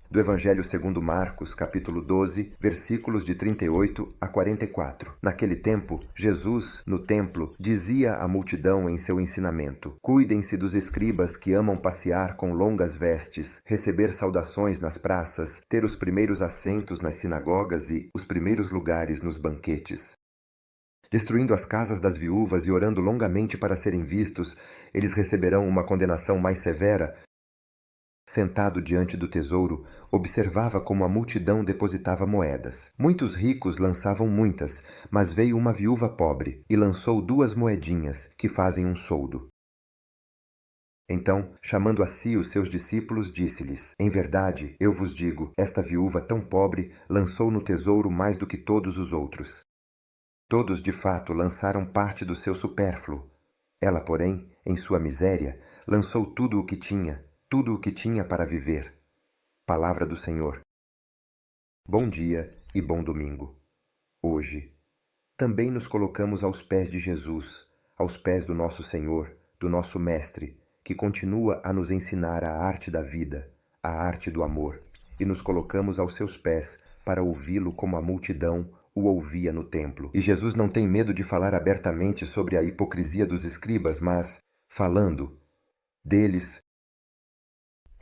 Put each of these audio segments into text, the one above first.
do Evangelho segundo Marcos, capítulo 12, versículos de 38 a 44. Naquele tempo, Jesus, no templo, dizia à multidão em seu ensinamento: Cuidem-se dos escribas que amam passear com longas vestes, receber saudações nas praças, ter os primeiros assentos nas sinagogas e os primeiros lugares nos banquetes. Destruindo as casas das viúvas e orando longamente para serem vistos, eles receberão uma condenação mais severa. Sentado diante do tesouro, observava como a multidão depositava moedas. Muitos ricos lançavam muitas, mas veio uma viúva pobre e lançou 2 moedinhas, que fazem um soldo. Então, chamando a si os seus discípulos, disse-lhes: Em verdade, eu vos digo, esta viúva tão pobre lançou no tesouro mais do que todos os outros. Todos, de fato, lançaram parte do seu supérfluo. Ela, porém, em sua miséria, lançou tudo o que tinha para viver. Palavra do Senhor. Bom dia e bom domingo. Hoje, também nos colocamos aos pés de Jesus, aos pés do nosso Senhor, do nosso Mestre, que continua a nos ensinar a arte da vida, a arte do amor, e nos colocamos aos seus pés para ouvi-lo como a multidão o ouvia no templo. E Jesus não tem medo de falar abertamente sobre a hipocrisia dos escribas, mas, falando deles,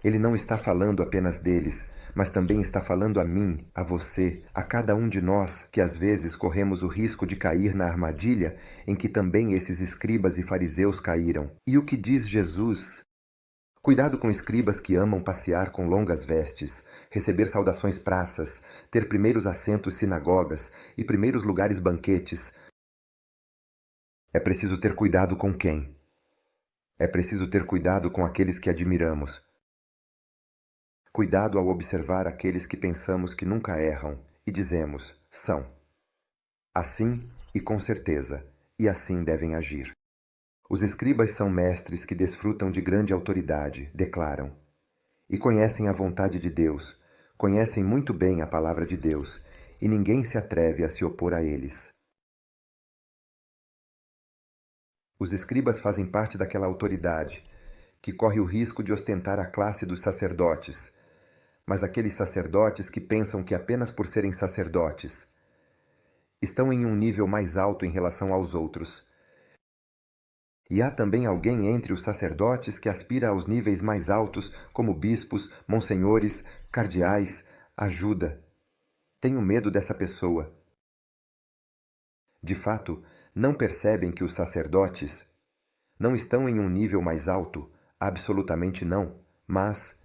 ele não está falando apenas deles, mas também está falando a mim, a você, a cada um de nós que às vezes corremos o risco de cair na armadilha em que também esses escribas e fariseus caíram. E o que diz Jesus? Cuidado com escribas que amam passear com longas vestes, receber saudações praças, ter primeiros assentos sinagogas e primeiros lugares banquetes. É preciso ter cuidado com quem? É preciso ter cuidado com aqueles que admiramos. Cuidado ao observar aqueles que pensamos que nunca erram e dizemos, são. Assim e com certeza, e assim devem agir. Os escribas são mestres que desfrutam de grande autoridade, declaram, e conhecem a vontade de Deus, conhecem muito bem a palavra de Deus, e ninguém se atreve a se opor a eles. Os escribas fazem parte daquela autoridade, que corre o risco de ostentar a classe dos sacerdotes, mas aqueles sacerdotes que pensam que apenas por serem sacerdotes estão em um nível mais alto em relação aos outros. E há também alguém entre os sacerdotes que aspira aos níveis mais altos, como bispos, monsenhores, cardeais. Ajuda. Tenho medo dessa pessoa. De fato, não percebem que os sacerdotes não estão em um nível mais alto, absolutamente não, mas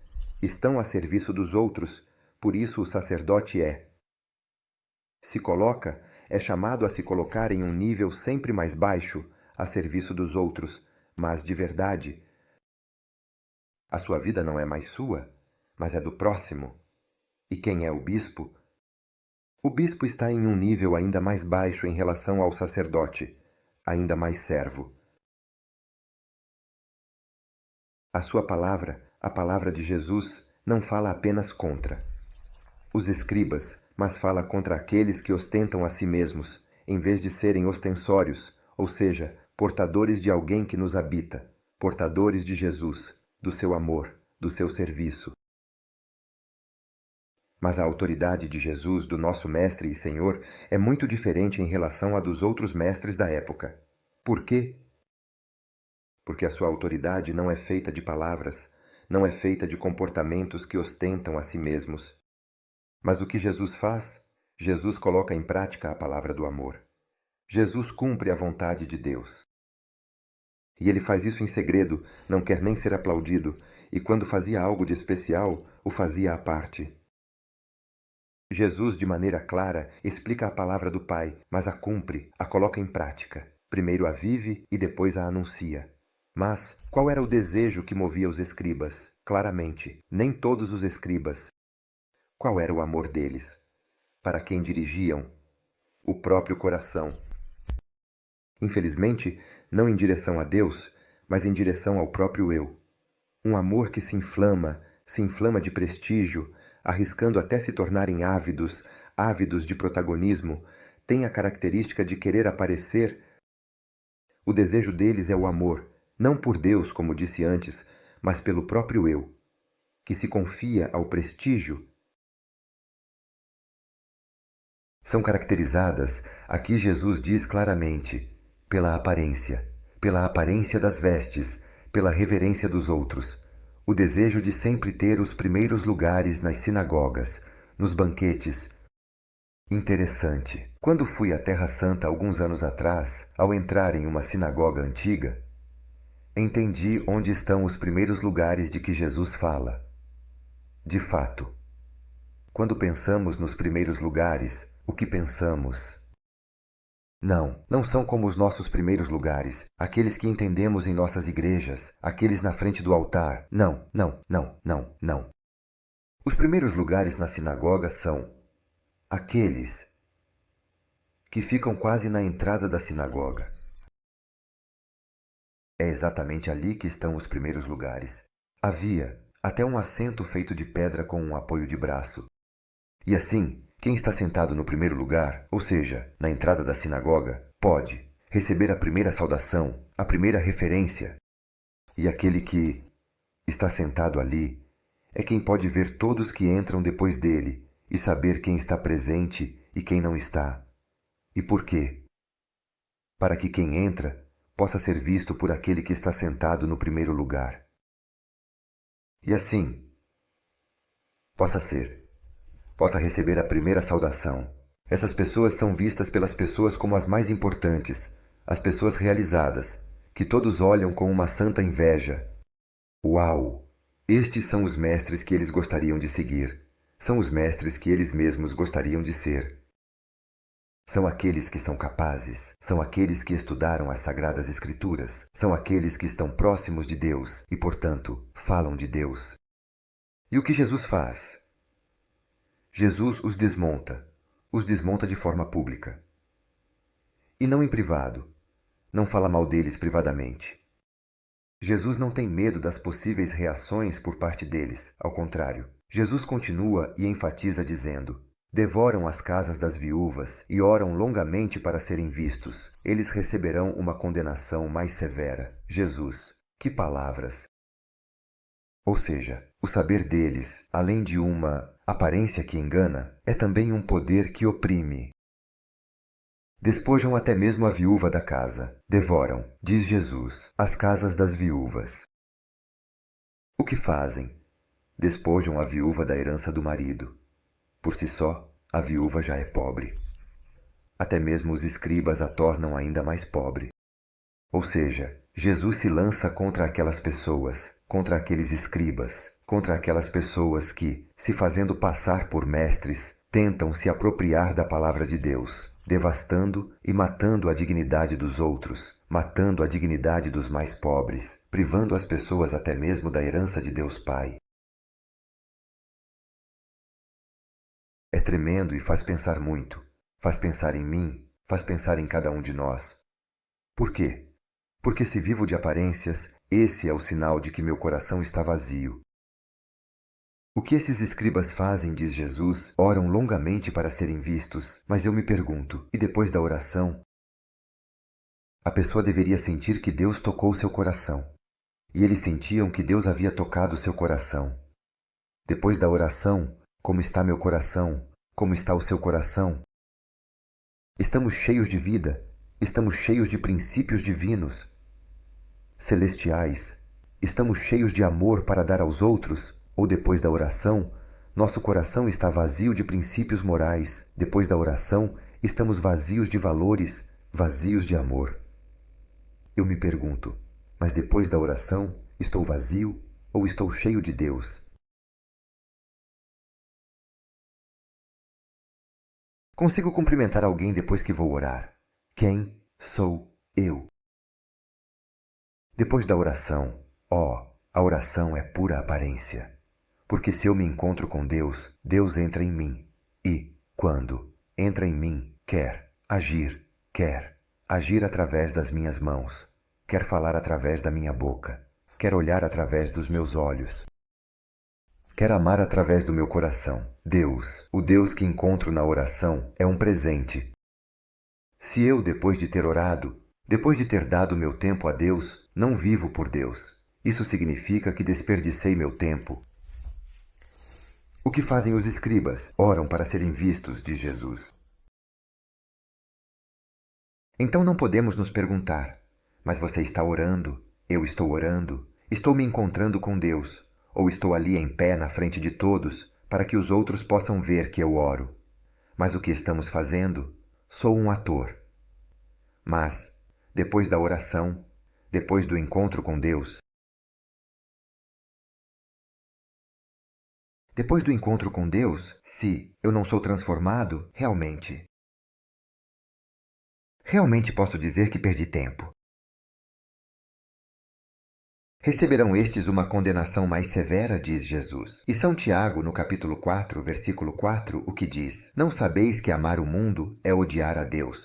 estão a serviço dos outros, por isso o sacerdote é chamado a se colocar em um nível sempre mais baixo, a serviço dos outros, mas de verdade, a sua vida não é mais sua, mas é do próximo. E quem é o bispo? O bispo está em um nível ainda mais baixo em relação ao sacerdote, ainda mais servo. A sua palavra, a palavra de Jesus, não fala apenas contra os escribas, mas fala contra aqueles que ostentam a si mesmos, em vez de serem ostensórios, ou seja, portadores de alguém que nos habita, portadores de Jesus, do seu amor, do seu serviço. Mas a autoridade de Jesus, do nosso Mestre e Senhor, é muito diferente em relação à dos outros mestres da época. Por quê? Porque a sua autoridade não é feita de palavras, não é feita de comportamentos que ostentam a si mesmos. Mas o que Jesus faz? Jesus coloca em prática a palavra do amor. Jesus cumpre a vontade de Deus. E ele faz isso em segredo, não quer nem ser aplaudido, e quando fazia algo de especial, o fazia à parte. Jesus, de maneira clara, explica a palavra do Pai, mas a cumpre, a coloca em prática. Primeiro a vive e depois a anuncia. Mas qual era o desejo que movia os escribas? Claramente, nem todos os escribas. Qual era o amor deles? Para quem dirigiam? O próprio coração. Infelizmente, não em direção a Deus, mas em direção ao próprio eu. Um amor que se inflama de prestígio, arriscando até se tornarem ávidos de protagonismo, tem a característica de querer aparecer. O desejo deles é o amor, não por Deus, como disse antes, mas pelo próprio eu, que se confia ao prestígio São caracterizadas, aqui Jesus diz claramente, pela aparência das vestes, pela reverência dos outros, o desejo de sempre ter os primeiros lugares nas sinagogas, nos banquetes. Interessante. Quando fui à Terra Santa alguns anos atrás, ao entrar em uma sinagoga antiga, entendi onde estão os primeiros lugares de que Jesus fala. De fato, quando pensamos nos primeiros lugares, o que pensamos? Não são como os nossos primeiros lugares, aqueles que entendemos em nossas igrejas, aqueles na frente do altar. Não. Os primeiros lugares na sinagoga são aqueles que ficam quase na entrada da sinagoga. É exatamente ali que estão os primeiros lugares. Havia até um assento feito de pedra com um apoio de braço. E assim, quem está sentado no primeiro lugar, ou seja, na entrada da sinagoga, pode receber a primeira saudação, a primeira referência. E aquele que está sentado ali é quem pode ver todos que entram depois dele e saber quem está presente e quem não está. E por quê? Para que quem entra possa ser visto por aquele que está sentado no primeiro lugar. E assim, possa receber a primeira saudação. Essas pessoas são vistas pelas pessoas como as mais importantes, as pessoas realizadas, que todos olham com uma santa inveja. Uau! Estes são os mestres que eles gostariam de seguir. São os mestres que eles mesmos gostariam de ser. São aqueles que são capazes, são aqueles que estudaram as Sagradas Escrituras, são aqueles que estão próximos de Deus e, portanto, falam de Deus. E o que Jesus faz? Jesus os desmonta de forma pública. E não em privado, não fala mal deles privadamente. Jesus não tem medo das possíveis reações por parte deles, ao contrário. Jesus continua e enfatiza dizendo: devoram as casas das viúvas e oram longamente para serem vistos. Eles receberão uma condenação mais severa. Jesus, que palavras! Ou seja, o saber deles, além de uma aparência que engana, é também um poder que oprime. Despojam até mesmo a viúva da casa. Devoram, diz Jesus, as casas das viúvas. O que fazem? Despojam a viúva da herança do marido. Por si só, a viúva já é pobre. Até mesmo os escribas a tornam ainda mais pobre. Ou seja, Jesus se lança contra aquelas pessoas, contra aqueles escribas, contra aquelas pessoas que, se fazendo passar por mestres, tentam se apropriar da palavra de Deus, devastando e matando a dignidade dos outros, matando a dignidade dos mais pobres, privando as pessoas até mesmo da herança de Deus Pai. É tremendo e faz pensar muito. Faz pensar em mim, faz pensar em cada um de nós. Por quê? Porque se vivo de aparências, esse é o sinal de que meu coração está vazio. O que esses escribas fazem, diz Jesus, oram longamente para serem vistos, mas eu me pergunto, e depois da oração? A pessoa deveria sentir que Deus tocou seu coração. E eles sentiam que Deus havia tocado seu coração. Depois da oração, como está meu coração? Como está o seu coração? Estamos cheios de vida, estamos cheios de princípios divinos, celestiais, estamos cheios de amor para dar aos outros? Ou depois da oração, nosso coração está vazio de princípios morais. Depois da oração, estamos vazios de valores, vazios de amor. Eu me pergunto, mas depois da oração, estou vazio ou estou cheio de Deus? Consigo cumprimentar alguém depois que vou orar. Quem sou eu? Depois da oração, a oração é pura aparência. Porque se eu me encontro com Deus, Deus entra em mim. E, quando entra em mim, quer agir através das minhas mãos, quer falar através da minha boca, quer olhar através dos meus olhos, quer amar através do meu coração. Deus, o Deus que encontro na oração, é um presente. Se eu, depois de ter orado, depois de ter dado meu tempo a Deus, não vivo por Deus, isso significa que desperdicei meu tempo. O que fazem os escribas? Oram para serem vistos, diz Jesus. Então não podemos nos perguntar: mas você está orando, eu estou orando, estou me encontrando com Deus, ou estou ali em pé na frente de todos para que os outros possam ver que eu oro. Mas o que estamos fazendo? Sou um ator. Mas, depois da oração, depois do encontro com Deus, se eu não sou transformado, realmente posso dizer que perdi tempo. Receberão estes uma condenação mais severa, diz Jesus. E São Tiago, no capítulo 4, versículo 4, o que diz: Não sabeis que amar o mundo é odiar a Deus.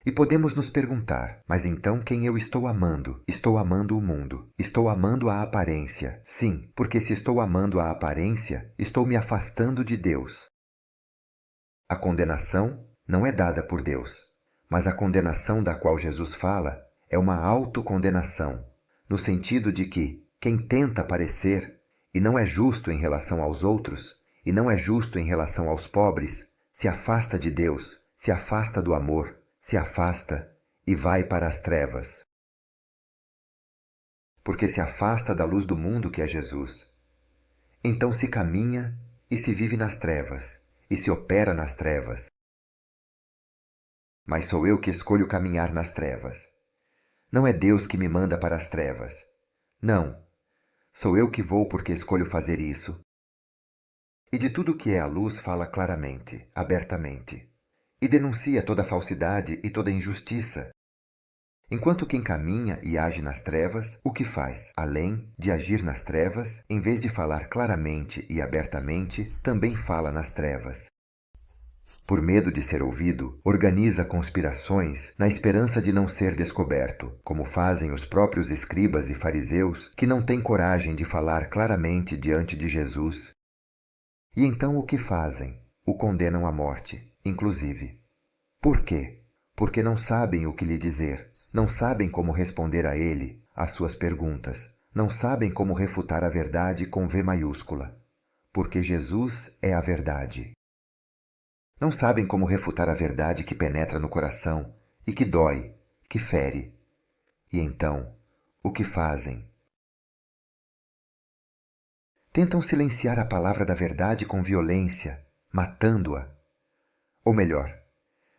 E podemos nos perguntar: mas então quem eu estou amando? Estou amando o mundo. Estou amando a aparência. Sim, porque se estou amando a aparência, estou me afastando de Deus. A condenação não é dada por Deus, mas a condenação da qual Jesus fala é uma autocondenação, no sentido de que quem tenta parecer e não é justo em relação aos outros, e não é justo em relação aos pobres, se afasta de Deus, se afasta do amor, se afasta e vai para as trevas. Porque se afasta da luz do mundo que é Jesus. Então se caminha e se vive nas trevas, e se opera nas trevas. Mas sou eu que escolho caminhar nas trevas. Não é Deus que me manda para as trevas. Não, sou eu que vou porque escolho fazer isso. E de tudo que é a luz fala claramente, abertamente, e denuncia toda falsidade e toda injustiça. Enquanto quem caminha e age nas trevas, o que faz? Além de agir nas trevas, em vez de falar claramente e abertamente, também fala nas trevas. Por medo de ser ouvido, organiza conspirações na esperança de não ser descoberto, como fazem os próprios escribas e fariseus que não têm coragem de falar claramente diante de Jesus. E então o que fazem? O condenam à morte, inclusive. Por quê? Porque não sabem o que lhe dizer, não sabem como responder a ele, às suas perguntas, não sabem como refutar a verdade com V maiúscula. Porque Jesus é a verdade. Não sabem como refutar a verdade que penetra no coração e que dói, que fere. E então, o que fazem? Tentam silenciar a palavra da verdade com violência, matando-a. Ou melhor,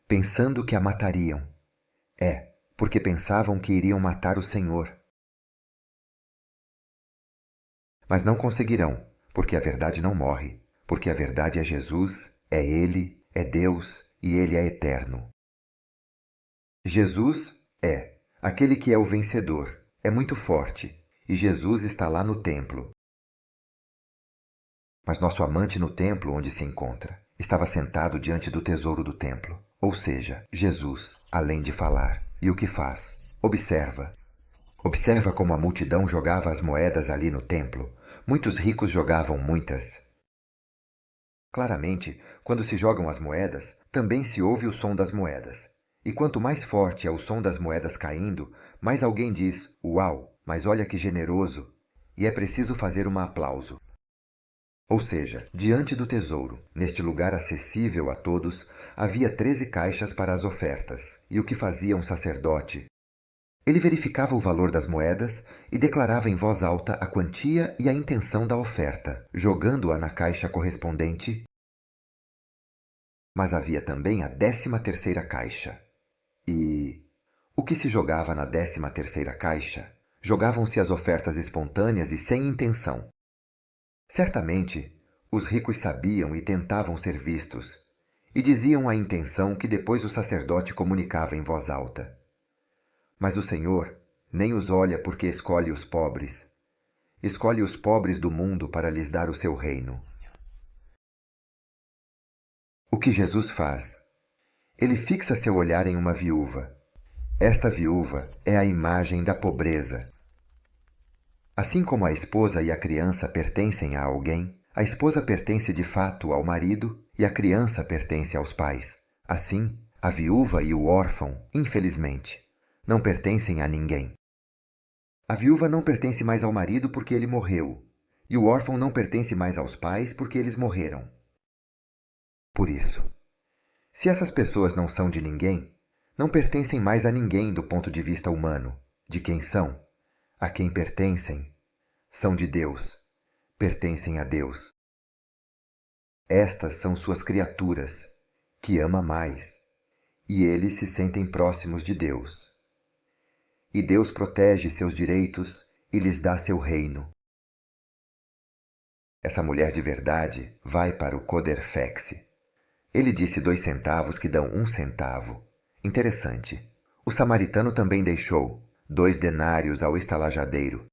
pensando que a matariam. Porque pensavam que iriam matar o Senhor. Mas não conseguirão, porque a verdade não morre, porque a verdade é Jesus, é Ele, é Deus e Ele é eterno. Jesus é aquele que é o vencedor, é muito forte, e Jesus está lá no templo. Mas nosso amante no templo onde se encontra estava sentado diante do tesouro do templo, ou seja, Jesus, além de falar. E o que faz? Observa. Observa como a multidão jogava as moedas ali no templo. Muitos ricos jogavam muitas. Claramente, quando se jogam as moedas, também se ouve o som das moedas. E quanto mais forte é o som das moedas caindo, mais alguém diz: "Uau, mas olha que generoso!" E é preciso fazer um aplauso. Ou seja, diante do tesouro, neste lugar acessível a todos, havia 13 caixas para as ofertas. E o que fazia um sacerdote? Ele verificava o valor das moedas e declarava em voz alta a quantia e a intenção da oferta, jogando-a na caixa correspondente. Mas havia também a 13ª caixa. E o que se jogava na 13ª caixa? Jogavam-se as ofertas espontâneas e sem intenção. Certamente, os ricos sabiam e tentavam ser vistos, e diziam a intenção que depois o sacerdote comunicava em voz alta. Mas o Senhor nem os olha porque escolhe os pobres. Escolhe os pobres do mundo para lhes dar o seu reino. O que Jesus faz? Ele fixa seu olhar em uma viúva. Esta viúva é a imagem da pobreza. Assim como a esposa e a criança pertencem a alguém, a esposa pertence de fato ao marido e a criança pertence aos pais. Assim, a viúva e o órfão, infelizmente, não pertencem a ninguém. A viúva não pertence mais ao marido porque ele morreu, e o órfão não pertence mais aos pais porque eles morreram. Por isso, se essas pessoas não são de ninguém, Não pertencem mais a ninguém do ponto de vista humano. De quem são? A quem pertencem? São de Deus. Pertencem a Deus. Estas são suas criaturas, que ama mais, e eles se sentem próximos de Deus. E Deus protege seus direitos e lhes dá seu reino. Essa mulher de verdade vai para o Coderfex. Ele disse 2 centavos que dão 1 centavo. Interessante. O samaritano também deixou 2 denários ao estalajadeiro,